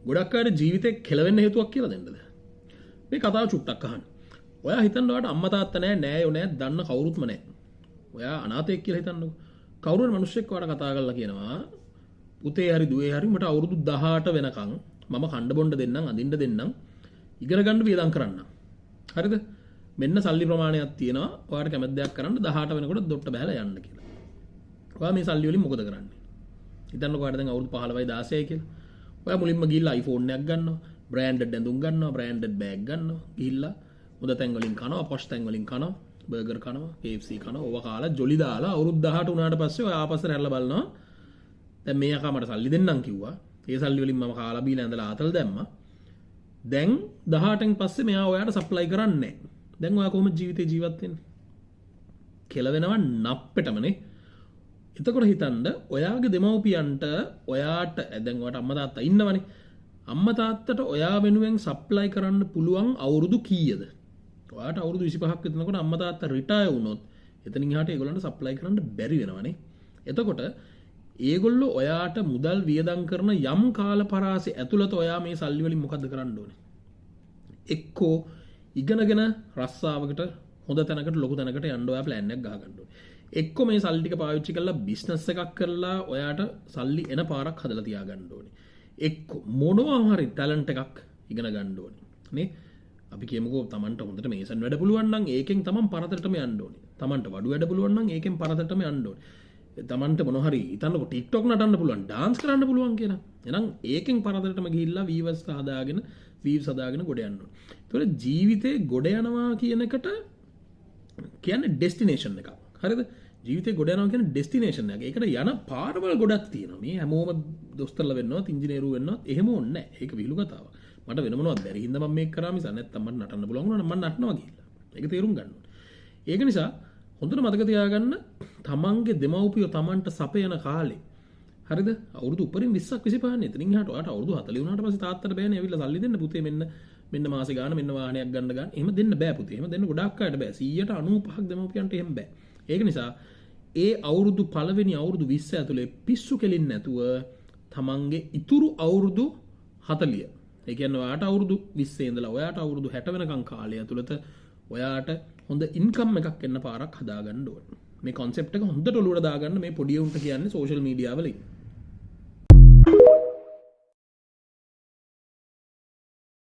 ගොඩක් අය ජීවිතේ කෙලවෙන්න හේතුවක් කියලා දෙන්නද? මේ කතාව චුට්ටක් අහන්න. ඔයා හිතන්න ඔයාට අම්මා තාත්තා නැහැ, නෑයෝ නැහැ, දන්න කවුරුත්ම නැහැ. ඔයා අනාථයෙක් කියලා හිතන්නකෝ. කවුරුන් මිනිස්සෙක් ඔයාට කතා කරලා කියනවා පුතේ හරි දුවේ හරි මට අවුරුදු 18 වෙනකන් මම කණ්ඩ බොණ්ඩ දෙන්නම්, අඳින්න දෙන්නම්, ඉගෙන ගන්න වියදම් කරන්න. හරිද? මෙන්න සල්ලි ප්‍රමාණයක් තියෙනවා. ඔයාට කැමති දෙයක් කරන්න 18 වෙනකොට දොට්ට බහලා යන්න කියලා. ඔයා මේ සල්ලි වලින් මොකද කරන්නේ? හිතන්නකෝ ඔයාට දැන් අවුරුදු 15යි 16යි කියලා. ඔයා මුලින්ම ගිහිල්ලා iPhone එකක් ගන්නවා, branded ඇඳුම් ගන්නවා, branded bag ගන්නවා, ගිහිල්ලා හොඳ තැන් වලින් කනවා, posh තැන් වලින් කනවා, බර්ගර් කනවා, KFC කනවා, ඕවා කාලා ජොලි දාලා අවුරුදු 18 උනාට පස්සේ ඔයා ආපස්සට හැරලා බලනවා. දැන් මේ අකා මට සල්ලි දෙන්නම් කිව්වා. ඒ සල්ලි වලින් මම කාලා බීලා ඇඳලා ආතල් දැම්මා. දැන් 18න් පස්සේ මෙයා ඔයාට සප්ලයි කරන්නේ නැහැ. දැන් ඔයා කොහොමද ජීවිතේ ජීවත් වෙන්නේ? කෙලවෙනවා නප්පෙටමනේ. එතකොට හිතන්න ඔයාගේ දෙමව්පියන්ට ඔයාට දැන් ඔයාට අම්මා තාත්තා ඉන්නවනේ. අම්මා තාත්තට ඔයා වෙනුවෙන් සප්ලයි කරන්න පුළුවන් අවුරුදු කීයද? ඔයාට අවුරුදු 25ක් විතරනකොට අම්මා තාත්තා රිටයර් වුණොත් එතනින් එහාට ඒගොල්ලන්ට සප්ලයි කරන්න බැරි වෙනවනේ. එතකොට ඒගොල්ලෝ ඔයාට මුදල් වියදම් කරන යම් කාල පරාසෙ ඇතුළත ඔයා මේ සල්ලි වලින් මොකද්ද කරන්න ඕනේ? එක්කෝ ඉගෙනගෙන රස්සාවකට හොඳ තැනකට ලොකු තැනකට යන්න ඔයා ප්ලෑන් එකක් ගහ ගන්න ඕනේ. එක්කෝ මේ සල්ලි ටික පාවිච්චි කරලා බිස්නස් එකක් කරලා ඔයාට සල්ලි එන පාරක් හදලා තියා ගන්න ඕනේ. එක්කෝ මොනවා හරි ටැලන්ට් එකක් ඉගෙන ගන්න ඕනේ. නේ? අපි කියමුකෝ Tamanට හොඳට මේසන් වැඩ පුළුවන් නම් ඒකෙන් Taman පරතරටම යන්න ඕනේ. Tamanට වඩු වැඩ පුළුවන් නම් ඒකෙන් පරතරටම යන්න ඕනේ. Tamanට මොන හරි හිතන්නකෝ TikTok නටන්න පුළුවන්, dance කරන්න පුළුවන් කියලා. එහෙනම් ඒකෙන් පරතරටම ගිහිල්ලා viewers හදාගෙන, views හදාගෙන ගොඩ යන්න ඕනේ. ඒතකොට ජීවිතේ ගොඩ යනවා කියන එකට කියන්නේ destination එකක්. හරිද? ජීවිතේ ගොඩ යනවා කියන්නේ destination එකක්. ඒකට යන පාරවල් ගොඩක් තියෙනවා. මේ හැමෝම දොස්තරලා වෙන්නවත්, ඉංජිනේරු වෙන්නවත් එහෙම ඕනේ නැහැ. ඒක විහිළු කතාවක්. මට වෙන මොනවද බැරි හින්දා මම මේක කරා මිස නැත්තම් මට නටන්න පුළුවන් වුණා නම් මම නටනවා ගිහිල්ලා. ඒක තේරුම් ගන්න ඕනේ. ඒක නිසා හොඳට මතක තියාගන්න තමන්ගේ දෙමව්පියෝ තමන්ට සපයන කාලේ හරිද? අවුරුදු උපරිම 20ක් 25ක් නේ. එතනින් එහාට ඔයාට අවුරුදු 40 වුණාට පස්සේ තාත්තට බෑනේ ඇවිල්ලා සල්ලි දෙන්න පුතේ මෙන්න මාසේ ගාන මෙන්න වාහනයක් ගන්න ගන්න. එහෙම දෙන්න බෑ පුතේ. එහෙම දෙන්න ගොඩක් අයට බෑ. 195ක් දෙමව්පියන්ට එහෙම බෑ. ඒක නිසා ඒ අවුරුදු පළවෙනි අවුරුදු 20 ඇතුලේ පිස්සු කෙලින් නැතුව තමන්ගේ ඉතුරු අවුරුදු 40 ඒ කියන්නේ ඔයාට අවුරුදු 20 ඉඳලා ඔයාට අවුරුදු 60 වෙනකම් කාලය ඇතුළත ඔයාට හොඳ ඉන්කම් එකක් එන්න පාරක් හදාගන්න ඕනේ. මේ concept එක හොඳට ඔලුවට දාගන්න මේ පොඩි උන්ට කියන්නේ social media වලින්.